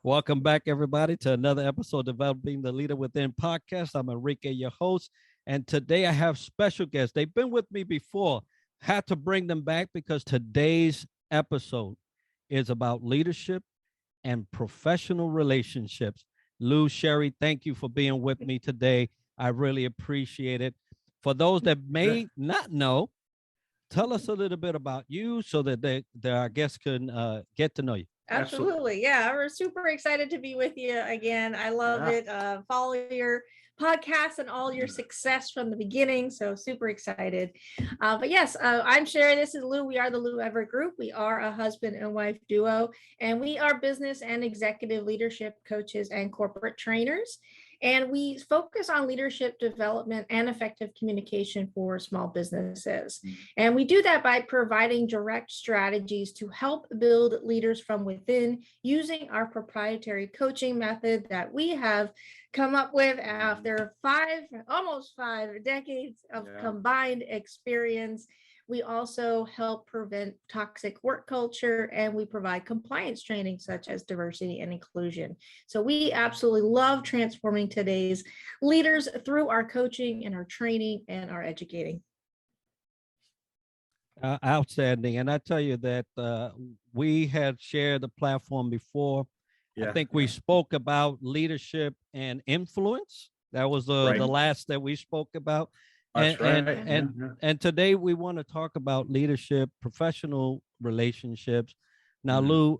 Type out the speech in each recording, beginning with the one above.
Welcome back, everybody, to another episode of Developing the Leader Within podcast. I'm Enrique, your host, and today I have special guests. They've been with me before. Had to bring them back because today's episode is about leadership and professional relationships. Lou, Sherri, thank you for being with me today. I really appreciate it. For those that may not know, tell us a little bit about you so that our guests can get to know you. Absolutely. Yeah, we're super excited to be with you again. I love it. Follow your podcast and all your success from the beginning. So super excited. But yes, I'm Sherri. This is Lou. We are the Lou Everett Group. We are a husband and wife duo, and we are business and executive leadership coaches and corporate trainers. And we focus on leadership development and effective communication for small businesses. And we do that by providing direct strategies to help build leaders from within using our proprietary coaching method that we have come up with after almost 5 decades of combined experience. We also help prevent toxic work culture, and we provide compliance training such as diversity and inclusion. So we absolutely love transforming today's leaders through our coaching and our training and our educating. Outstanding. And I tell you that we had shared the platform before. I think we spoke about leadership and influence. That was the last that we spoke about. And today we want to talk about leadership, professional relationships. Now, Lou,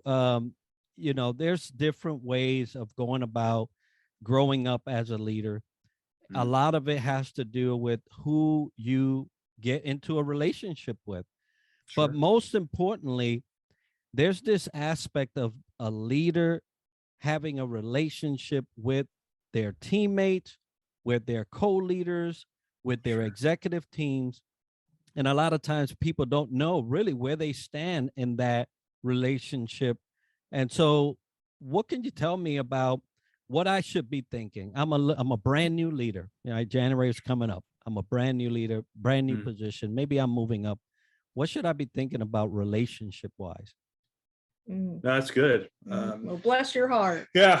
there's different ways of going about growing up as a leader. A lot of it has to do with who you get into a relationship with. But most importantly, there's this aspect of a leader having a relationship with their teammates, with their co-leaders, with their executive teams. And a lot of times people don't know really where they stand in that relationship. And so what can you tell me about what I should be thinking? I'm a brand new leader. January is coming up. I'm a brand new leader, brand new position. Maybe I'm moving up. What should I be thinking about relationship wise? That's good. Well, bless your heart. Yeah.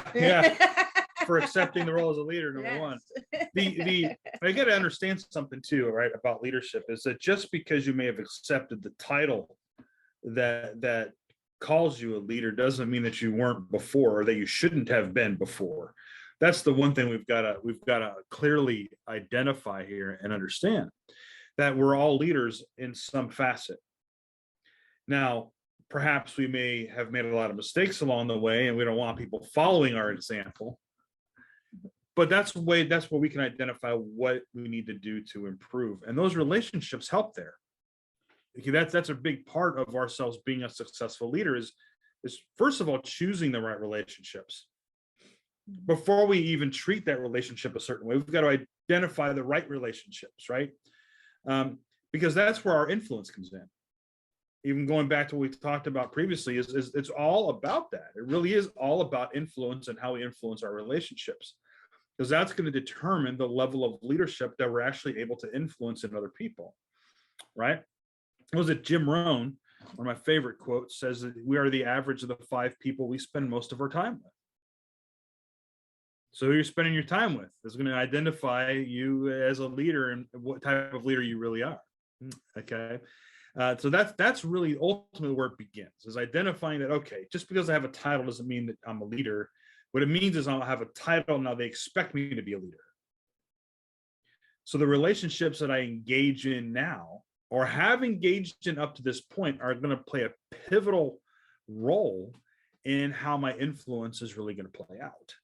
For accepting the role as a leader, number one. I got to understand something too, right, about leadership is that just because you may have accepted the title that calls you a leader doesn't mean that you weren't before or that you shouldn't have been before. That's the one thing we've got to clearly identify here and understand that we're all leaders in some facet. Now, perhaps we may have made a lot of mistakes along the way and we don't want people following our example. But that's where we can identify what we need to do to improve. And those relationships help there. Okay, that's a big part of ourselves being a successful leader is first of all, choosing the right relationships. Before we even treat that relationship a certain way, we've got to identify the right relationships, right? Because that's where our influence comes in. Even going back to what we talked about previously, is it's all about that. It really is all about influence and how we influence our relationships. Because that's going to determine the level of leadership that we're actually able to influence in other people, right? Was it Jim Rohn, one of my favorite quotes, says that we are the average of the 5 people we spend most of our time with. So who you're spending your time with is going to identify you as a leader and what type of leader you really are. Okay. So that's really ultimately where it begins, is identifying that, okay, just because I have a title doesn't mean that I'm a leader. What it means is I'll have a title, now they expect me to be a leader. So the relationships that I engage in now or have engaged in up to this point are going to play a pivotal role in how my influence is really going to play out.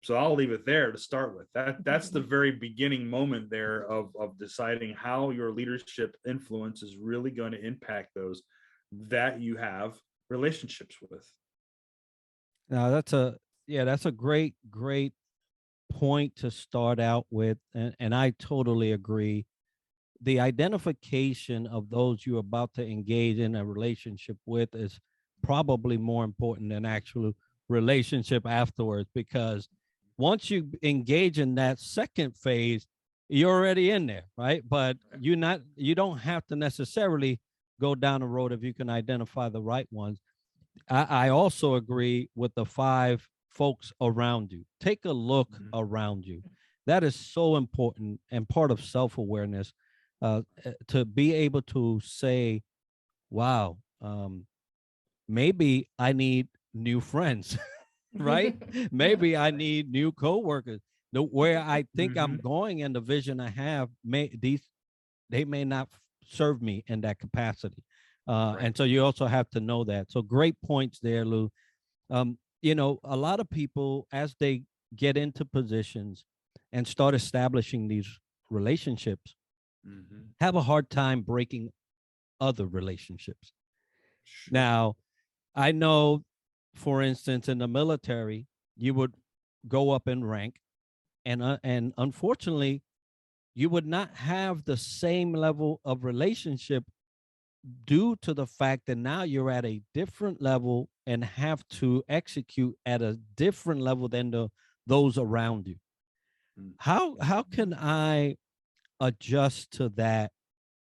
So I'll leave it there to start with. That's the very beginning moment there of deciding how your leadership influence is really going to impact those that you have relationships with. Now that's a great point to start out with. And I totally agree. The identification of those you're about to engage in a relationship with is probably more important than actual relationship afterwards, because once you engage in that second phase, you're already in there, right? But you don't have to necessarily go down the road if you can identify the right ones. I also agree with the 5 folks around you. Take a look around you. That is so important and part of self-awareness, to be able to say, wow, maybe I need new friends, right? Maybe I need new coworkers. Where I think I'm going and the vision I have, they may not serve me in that capacity. And so you also have to know that. So great points there, Lou. A lot of people, as they get into positions and start establishing these relationships, have a hard time breaking other relationships. Sure. Now, I know, for instance, in the military, you would go up in rank, and unfortunately, you would not have the same level of relationship due to the fact that now you're at a different level and have to execute at a different level than those around you. How can I adjust to that?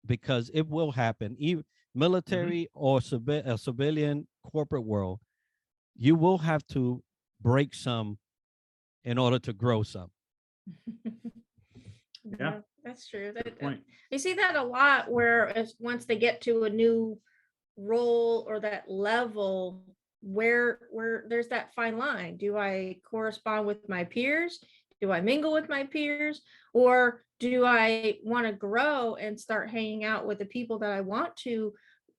Because it will happen, even military or a civilian corporate world, you will have to break some in order to grow some. Yeah, that's true. You see that a lot where once they get to a new role or that level, where there's that fine line. Do I correspond with my peers? Do I mingle with my peers? Or do I want to grow and start hanging out with the people that I want to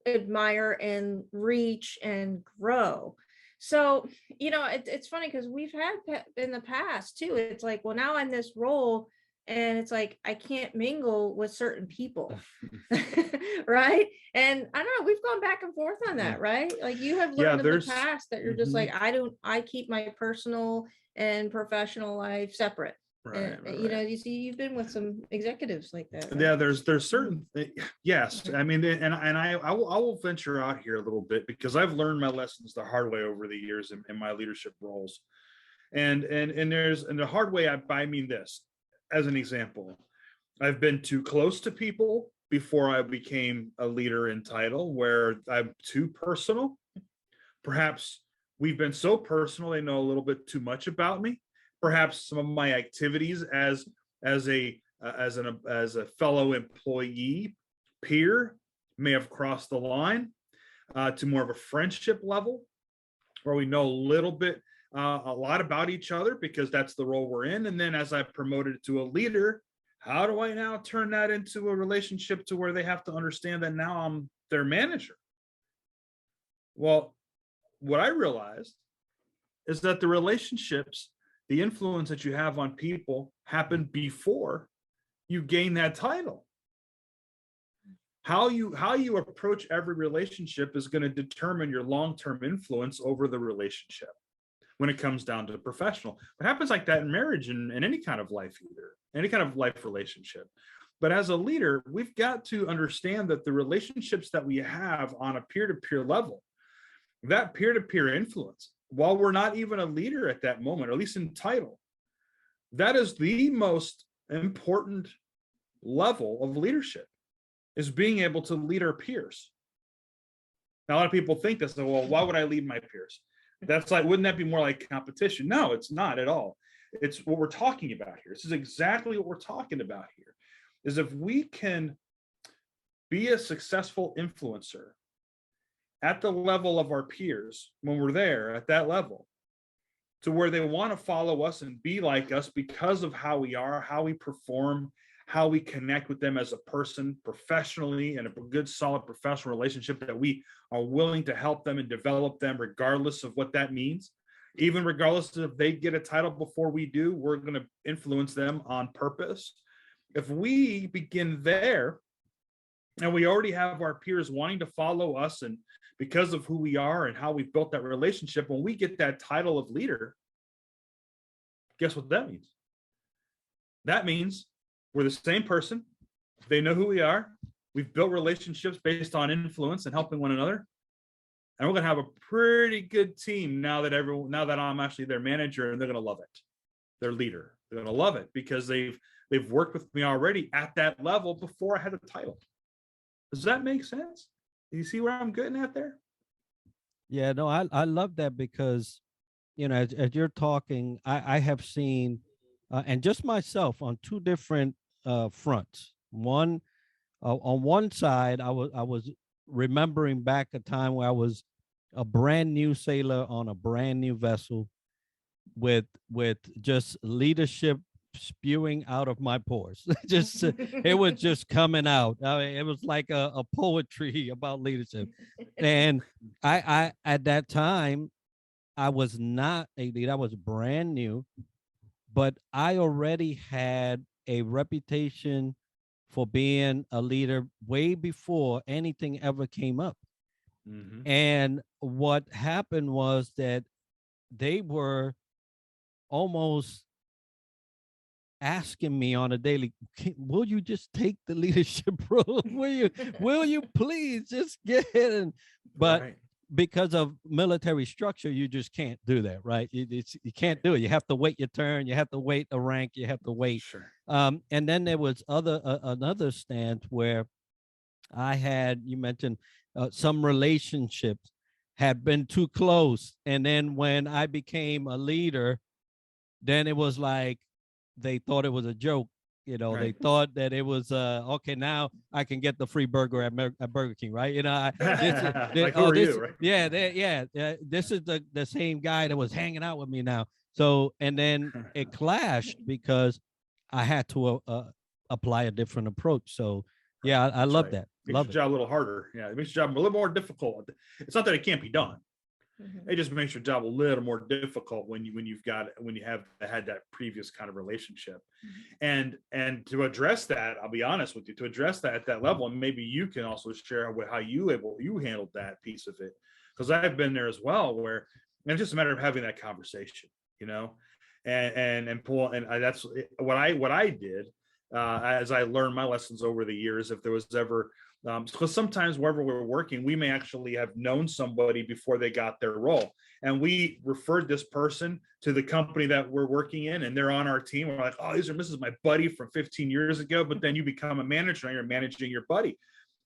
admire and reach and grow? So, it's funny because we've had in the past too. It's like, well, now I'm this role, and it's like, I can't mingle with certain people. Right. And I don't know, we've gone back and forth on that, right? Like you have learned in the past that you're just like, I keep my personal and professional life separate. Right. You see, you've been with some executives like that. Right? Yeah, there's certain, yes. I mean, and I will venture out here a little bit because I've learned my lessons the hard way over the years in my leadership roles. And the hard way, I mean this as an example. I've been too close to people before I became a leader in title, where I'm too personal. Perhaps we've been so personal, they know a little bit too much about me. Perhaps some of my activities as a fellow employee peer may have crossed the line to more of a friendship level, where we know a lot about each other because that's the role we're in. And then as I promoted to a leader, how do I now turn that into a relationship to where they have to understand that now I'm their manager? Well, what I realized is that the relationships, the influence that you have on people happen before you gain that title. How you approach every relationship is going to determine your long-term influence over the relationship when it comes down to professional. It happens like that in marriage and any kind of life, any kind of life relationship. But as a leader, we've got to understand that the relationships that we have on a peer-to-peer level, that peer-to-peer influence, while we're not even a leader at that moment, or at least in title, that is the most important level of leadership, is being able to lead our peers. Now, a lot of people think this, well, why would I lead my peers? That's like, wouldn't that be more like competition? No, it's not at all. It's what we're talking about here. This is exactly what we're talking about here, is if we can be a successful influencer at the level of our peers, when we're there at that level, to where they want to follow us and be like us because of how we are, how we perform, how we connect with them as a person professionally, and a good, solid professional relationship, that we are willing to help them and develop them regardless of what that means. Even regardless of if they get a title before we do, we're going to influence them on purpose. If we begin there, and we already have our peers wanting to follow us, and because of who we are and how we've built that relationship, when we get that title of leader, guess what that means? That means we're the same person. They know who we are. We've built relationships based on influence and helping one another. And we're going to have a pretty good team now that I'm actually their manager, and they're going to love it. Their leader. They're going to love it because they've worked with me already at that level before I had the title. Does that make sense? Do you see where I'm getting at there? Yeah, no, I love that because, as you're talking, I have seen, and just myself on two different fronts. One, on one side, I was remembering back a time where I was a brand new sailor on a brand new vessel with just leadership spewing out of my pores. Just it was just coming out. I mean, it was like a poetry about leadership. And I at that time I was not a leader. I was brand new, but I already had a reputation for being a leader way before anything ever came up. Mm-hmm. And what happened was that they were almost asking me on a daily, will you just take the leadership role? Will you please just get in? But Right. because of military structure, you just can't do that, right? You can't do it. You have to wait your turn. You have to wait a rank. You have to wait. Sure. And then there was another stance where you mentioned some relationships had been too close. And then when I became a leader, then it was like they thought it was a joke. They Right. thought that it was okay. Now I can get the free burger at Burger King, right? Like, who are you, right? This is the same guy that was hanging out with me now. So, and then it clashed because I had to apply a different approach. So, yeah, I That's love right. that. Makes Love your it. job a little harder. Yeah, it makes your job a little more difficult. It's not that it can't be done. Mhm. It just makes your job a little more difficult when you have had that previous kind of relationship. And to address that, I'll be honest with you, to address that at that level, and maybe you can also share how you handled that piece of it, because I've been there as well, where and it's just a matter of having that conversation, and pull, and that's what I did as I learned my lessons over the years. If there was ever because sometimes wherever we're working, we may actually have known somebody before they got their role, and we referred this person to the company that we're working in, and they're on our team. We're like, oh, this is my buddy from 15 years ago. But then you become a manager and you're managing your buddy.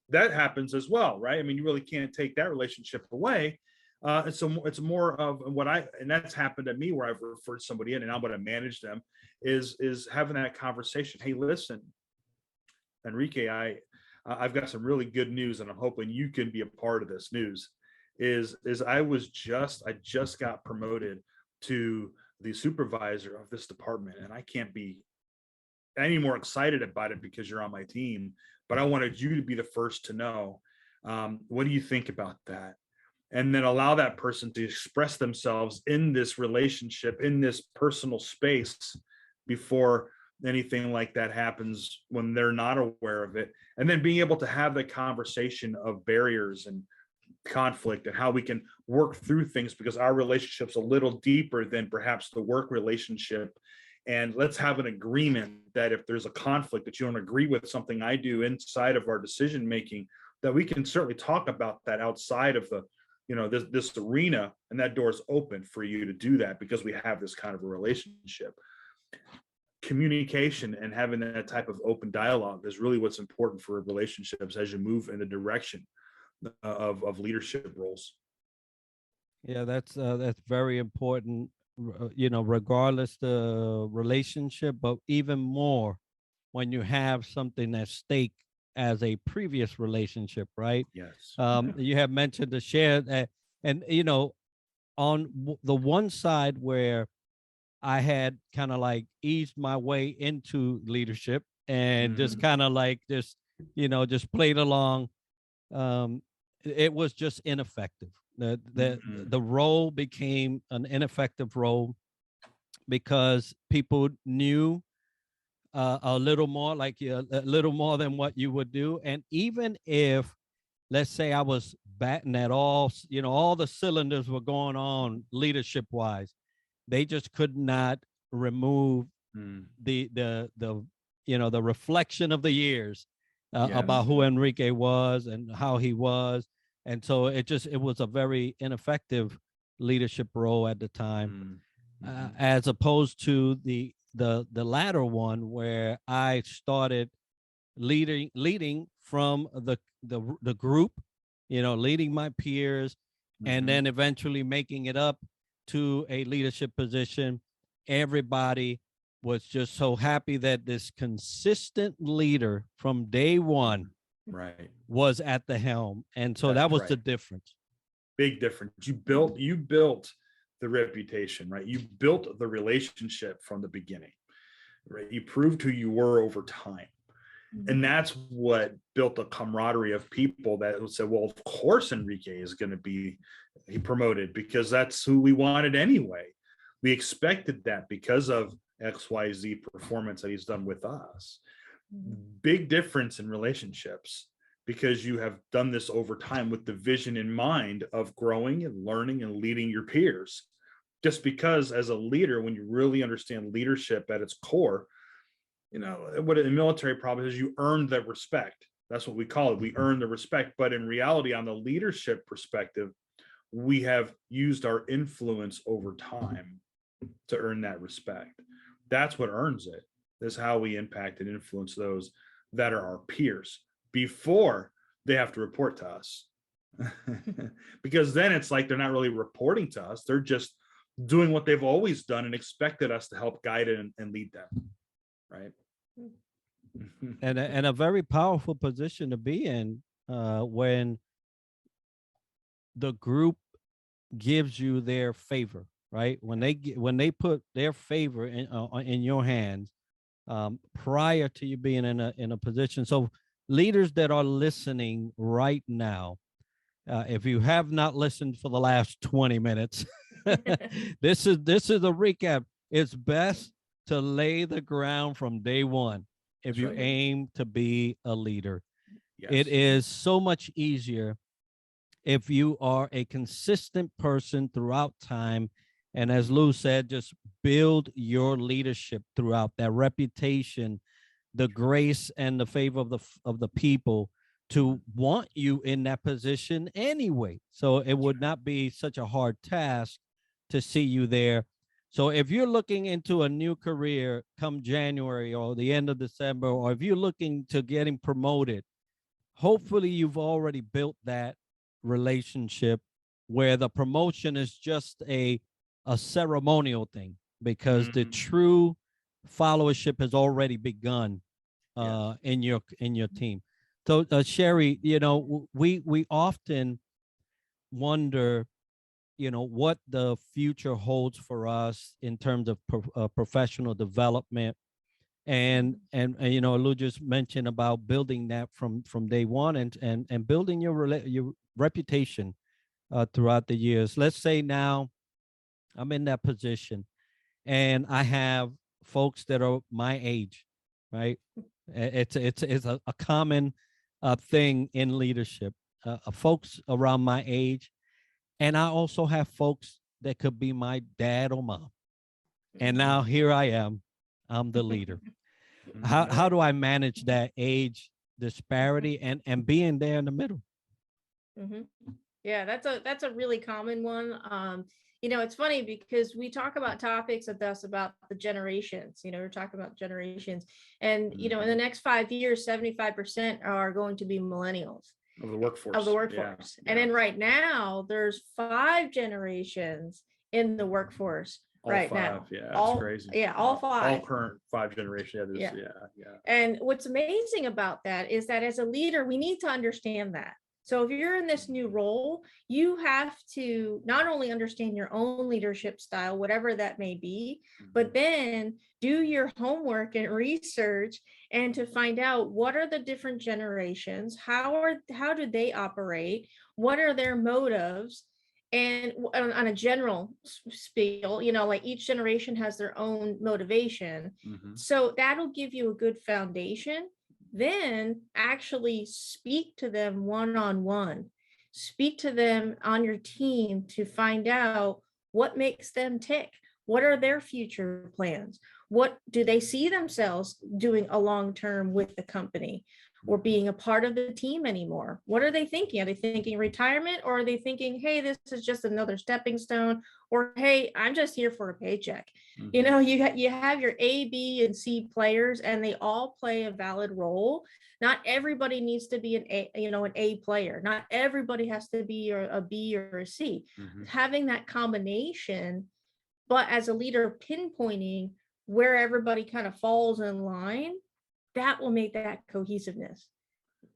That happens as well, right? I mean, you really can't take that relationship away. And so it's more of and that's happened to me where I've referred somebody in and I'm going to manage them is having that conversation. Hey, listen, Enrique, I've got some really good news, and I'm hoping you can be a part of this news. Is I just got promoted to the supervisor of this department, and I can't be any more excited about it because you're on my team. But I wanted you to be the first to know. What do you think about that? And then allow that person to express themselves in this relationship, in this personal space, before anything like that happens when they're not aware of it. And then being able to have the conversation of barriers and conflict and how we can work through things, because our relationship's a little deeper than perhaps the work relationship. And let's have an agreement that if there's a conflict, that you don't agree with something I do inside of our decision making, that we can certainly talk about that outside of the this arena, and that door is open for you to do that because we have this kind of a relationship. Communication and having that type of open dialogue is really what's important for relationships as you move in the direction of leadership roles. Yeah, that's very important. Regardless the relationship, but even more when you have something at stake as a previous relationship, right? Yes. You have mentioned the share that, and on the one side where I had kind of like eased my way into leadership and just kind of like just played along. It was just ineffective. The role became an ineffective role because people knew a little more, like a little more than what you would do. And even if, let's say, I was batting at all the cylinders were going on leadership wise, they just could not remove the reflection of the years about who Enrique was and how he was. And so it was a very ineffective leadership role at the time, as opposed to the latter one where I started leading from the group, leading my peers, and then eventually making it up to a leadership position. Everybody was just so happy that this consistent leader from day one was at the helm. And so that was the difference. Big difference. You built the reputation, right? You built the relationship from the beginning, right? You proved who you were over time. And that's what built a camaraderie of people that would say, well, of course Enrique is going to be promoted, because that's who we wanted anyway. We expected that because of XYZ performance that he's done with us. Big difference in relationships, because you have done this over time with the vision in mind of growing and learning and leading your peers. Just because as a leader, when you really understand leadership at its core, you know, what in military probably is, you earn that respect. That's what we call it. We earn the respect. But in reality, on the leadership perspective, we have used our influence over time to earn that respect. That's what earns it. That's how we impact and influence those that are our peers before they have to report to us. Because then it's like they're not really reporting to us. They're just doing what they've always done and expected us to help guide it and lead them. Right. And a very powerful position to be in when the group gives you their favor, right? When they put their favor in your hands prior to you being in a position. So leaders that are listening right now, if you have not listened for the last 20 minutes, this is a recap. It's best to lay the ground from day one if you aim to be a leader. Yes. It is so much easier if you are a consistent person throughout time. And as Lou said, just build your leadership throughout, that reputation, the grace and the favor of the people to want you in that position anyway. So it would not be such a hard task to see you there. So if you're looking into a new career come January or the end of December, or if you're looking to getting promoted, hopefully you've already built that relationship where the promotion is just a ceremonial thing, because the true followership has already begun in your team. So Sherri, you know, we often wonder, you know, what the future holds for us in terms of professional development, and you know, Lou just mentioned about building that from day one and building your reputation throughout the years. Let's say now I'm in that position and I have folks that are my age, right? It's a common thing in leadership, folks around my age. And I also have folks that could be my dad or mom. And now here I am, I'm the leader. How do I manage that age disparity and being there in the middle? Yeah, that's a really common one. You know, it's funny because we talk about topics with us about the generations. You know, we're talking about generations, and you know, in the next 5 years, 75% are going to be millennials of the workforce. Yeah. And then right now, there's 5 generations in the workforce now. Yeah, that's crazy. Yeah, all 5. All current 5 generations. Yeah. And what's amazing about that is that as a leader, we need to understand that. So if you're in this new role, you have to not only understand your own leadership style, whatever that may be, but then do your homework and research and to find out what are the different generations, how do they operate, what are their motives, and on a general spiel, you know, like each generation has their own motivation. So that'll give you a good foundation. Then actually speak to them one-on-one, speak to them on your team to find out what makes them tick. What are their future plans? what do they see themselves doing a long term with the company or being a part of the team anymore? What are they thinking? Are they thinking retirement, or are they thinking, hey, this is just another stepping stone, or hey, I'm just here for a paycheck? You know, you have your A, B, and C players, and they all play a valid role. Not everybody needs to be an A player. Not everybody has to be a B or a C. Having that combination, but as a leader, pinpointing where everybody kind of falls in line, that will make that cohesiveness.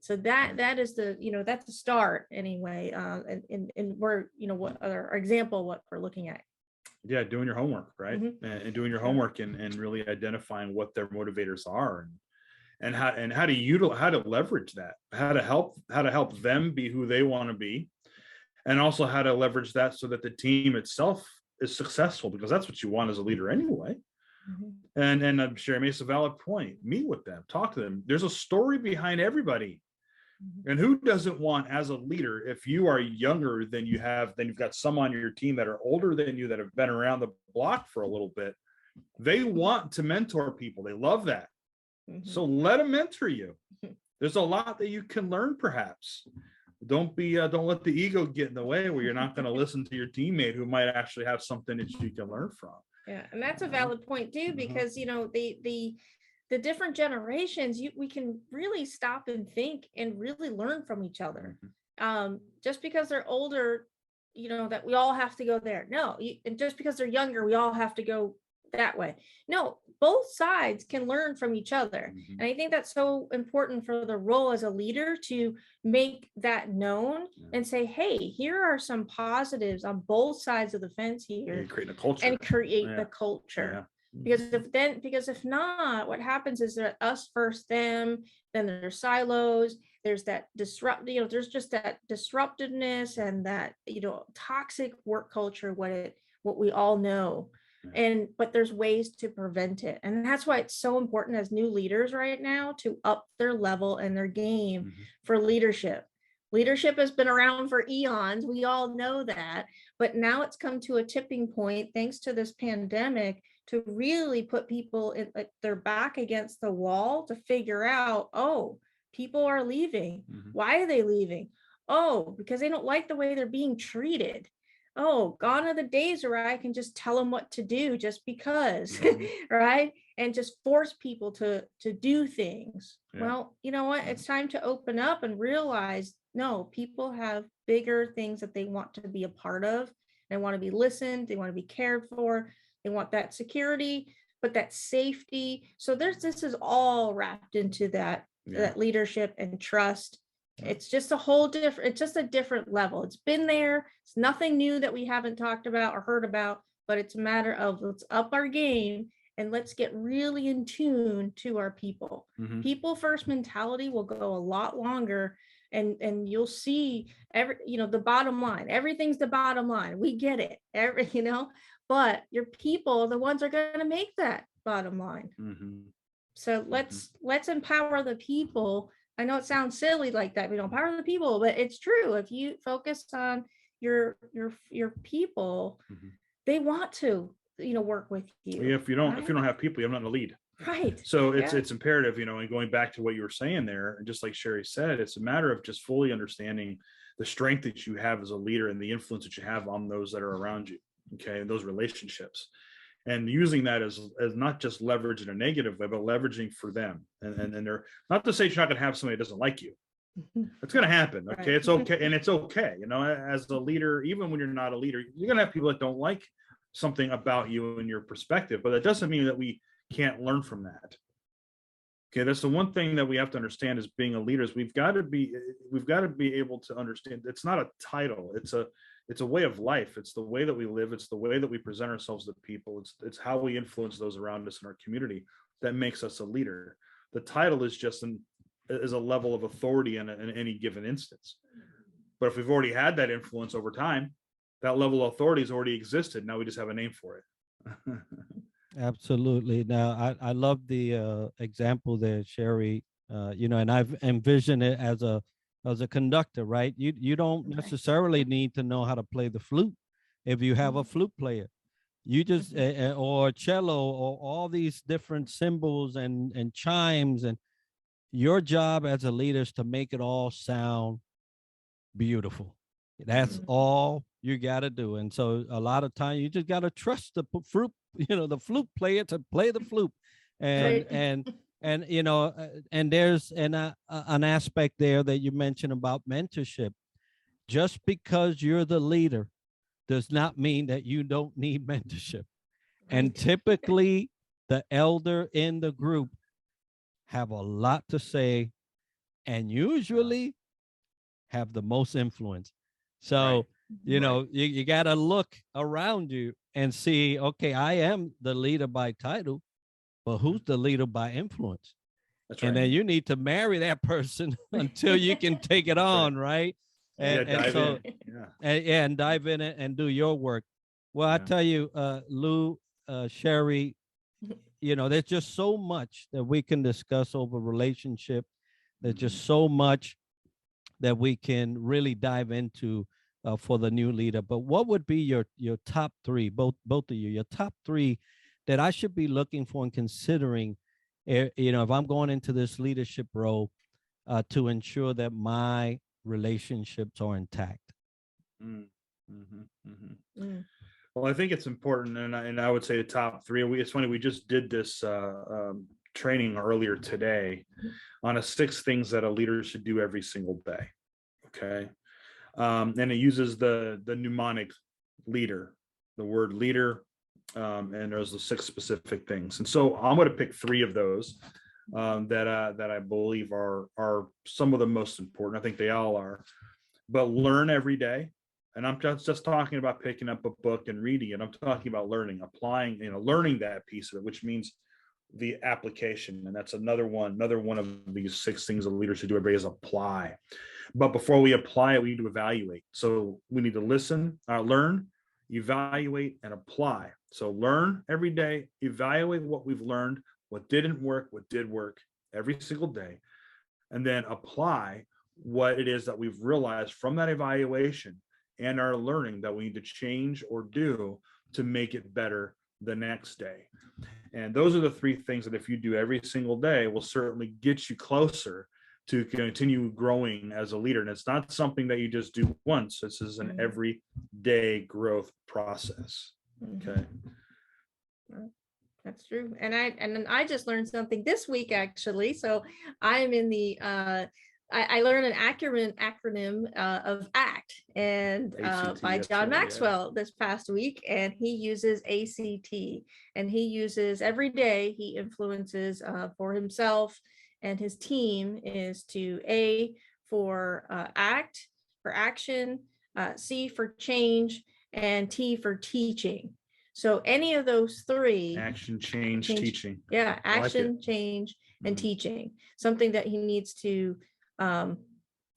So that is the, that's the start anyway. And we're, what our example, what we're looking at. Yeah, doing your homework, right? And doing your homework and really identifying what their motivators are, and how to leverage that, how to help them be who they want to be, and also how to leverage that so that the team itself is successful, because that's what you want as a leader anyway. And Sherri makes a valid point. Meet with them, talk to them. There's a story behind everybody. And who doesn't want, as a leader, if you are younger than you have, then you've got some on your team that are older than you, that have been around the block for a little bit. They want to mentor people. They love that. So let them mentor you. There's a lot that you can learn, perhaps. Don't let the ego get in the way where you're not going to listen to your teammate who might actually have something that you can learn from. Yeah, and that's a valid point too, because the different generations, we can really stop and think and really learn from each other. Just because they're older, that we all have to go there. No, and just because they're younger, we all have to go that way. No, both sides can learn from each other. And I think that's so important for the role as a leader, to make that known and say, hey, here are some positives on both sides of the fence here, create a culture and create the culture. Because if not, what happens is that us first them, then there's silos, there's that there's just that disruptiveness and that toxic work culture, what we all know. But there's ways to prevent it. And that's why it's so important as new leaders right now to up their level and their game for leadership. Leadership has been around for eons. We all know that. But now it's come to a tipping point, thanks to this pandemic, to really put people in their back against the wall to figure out, oh, people are leaving. Why are they leaving? Oh, because they don't like the way they're being treated. Oh, gone are the days where I can just tell them what to do just because, right? And just force people to do things. Well, you know what? It's time to open up and realize, no, people have bigger things that they want to be a part of. They want to be listened. They want to be cared for. They want that security, but that safety. So this is all wrapped into that leadership and trust. It's just it's just a different level. It's been there. It's nothing new that we haven't talked about or heard about, but it's a matter of, let's up our game and let's get really in tune to our people. People first mentality will go a lot longer, and you'll see the bottom line. Everything's the bottom line. We get it. But your people are the ones that are going to make that bottom line. So let's empower the people. I know it sounds silly like that, we don't empower the people, but it's true. If you focus on your people, they want to, work with you. If you don't have people, you're not going to lead. Right. So it's imperative, and going back to what you were saying there, and just like Sherri said, it's a matter of just fully understanding the strength that you have as a leader and the influence that you have on those that are around you. Okay. And those relationships, and using that as not just leverage in a negative way, but leveraging for them. And they're not to say you're not going to have somebody that doesn't like you. It's going to happen. Okay. Right. It's okay. And it's okay. As a leader, even when you're not a leader, you're going to have people that don't like something about you and your perspective, but that doesn't mean that we can't learn from that. Okay. That's the one thing that we have to understand as being a leader, is we've got to be able to understand it's not a title. It's a way of life. It's the way that we live. It's the way that we present ourselves to people. It's how we influence those around us in our community that makes us a leader. The title is just is a level of authority in any given instance. But if we've already had that influence over time, that level of authority has already existed. Now we just have a name for it. Absolutely. Now, I love the example there, Sherri, and I've envisioned it as a conductor, right? You don't necessarily need to know how to play the flute if you have a flute player. You just or cello or all these different symbols and chimes, and your job as a leader is to make it all sound beautiful. That's all you got to do. And so a lot of time you just got to trust the flute, the flute player to play the flute. And and there's an aspect there that you mentioned about mentorship. Just because you're the leader does not mean that you don't need mentorship. And typically the elder in the group have a lot to say and usually have the most influence. So, you got to look around you and see, okay, I am the leader by title, but who's the leader by influence? That's right. And then you need to marry that person until you can take it on, right? And dive in it and do your work. Well, I tell you, Lou, Sherri, there's just so much that we can discuss over relationship. There's just so much that we can really dive into for the new leader. But what would be your top three, both of you, your top three that I should be looking for and considering, if I'm going into this leadership role to ensure that my relationships are intact? Well, I think it's important, and I would say the top three. It's funny, we just did this training earlier today on 6 things that a leader should do every single day. Okay, and it uses the mnemonic leader, the word leader, and there's the 6 specific things. And so I'm going to pick 3 of those that I believe are some of the most important. I think they all are. But learn every day. And I'm just talking about picking up a book and reading it. I'm talking about learning, applying, learning that piece of it, which means the application. And that's another one of these 6 things a leader should do every day is apply. But before we apply it, we need to evaluate. So we need to listen, learn, evaluate, and apply. So learn every day, evaluate what we've learned, what didn't work, what did work every single day, and then apply what it is that we've realized from that evaluation and our learning that we need to change or do to make it better the next day. And those are the 3 things that if you do every single day will certainly get you closer to continue growing as a leader. And it's not something that you just do once. This is an everyday growth process. Okay. That's true. And I just learned something this week, actually. So I'm in the I learned an acronym of ACT and by John Maxwell this past week, and he uses ACT, and he uses every day he influences for himself and his team is to A for act, for action, C for change, and T for teaching. So any of those 3, action, change, teaching. Yeah, action, change, and teaching. Something that he needs to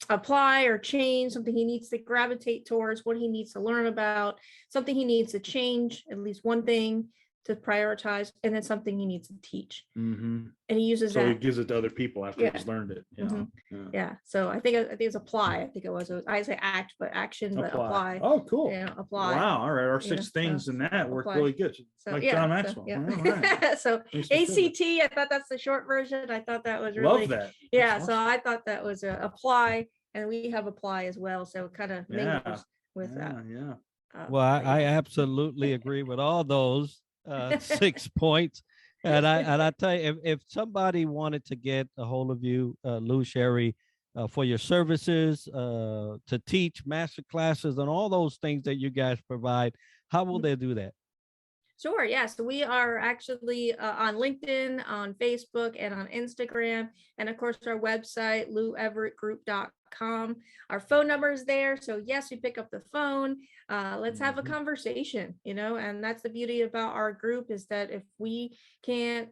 apply or change, something he needs to gravitate towards, what he needs to learn about, something he needs to change, at least one thing to prioritize, and then something he needs to teach. And he uses that. So he gives it to other people after he's learned it. Yeah. So I think it's apply. I think it was. I say act, but action, but apply. Oh, cool. Yeah, apply. Wow. All right. Our 6 things in that work really good. So, like John Maxwell. So ACT, I thought that's the short version. I thought that was really. Love that. Yeah. Awesome. So I thought that was apply, and we have apply as well. So it kind of mingles with that. Yeah. Well, I absolutely agree with all those 6 points. And I tell you, if somebody wanted to get a hold of you, Lou, Sherri, for your services, to teach master classes and all those things that you guys provide, how will they do that? Sure. Yes. So we are actually on LinkedIn, on Facebook, and on Instagram. And of course, our website, loueverettgroup.com. Our phone number is there. So yes, we pick up the phone. Let's have a conversation, and that's the beauty about our group is that if we can't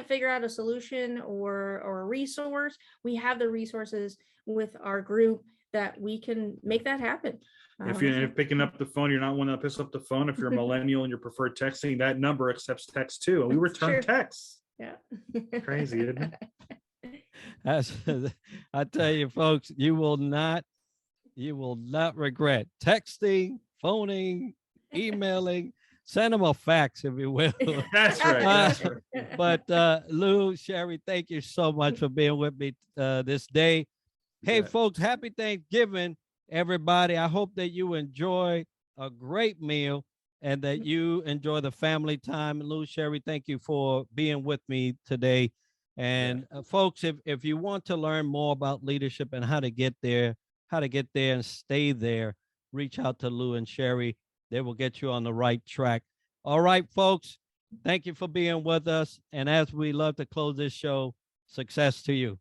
figure out a solution or a resource, we have the resources with our group that we can make that happen. If you're picking up the phone, you're not one to pick up the phone. If you're a millennial and you prefer texting, that number accepts text too. And we return texts. Yeah. Crazy, isn't it? I tell you, folks, you will not regret texting, phoning, emailing. Send them a fax, if you will. That's right. That's right. But Lou, Sherri, thank you so much for being with me this day. Hey, folks, happy Thanksgiving, everybody. I hope that you enjoy a great meal and that you enjoy the family time. Lou, Sherri, thank you for being with me today. And folks, if you want to learn more about leadership and how to get there and stay there, reach out to Lou and Sherri. They will get you on the right track. All right, folks, thank you for being with us. And as we love to close this show, success to you.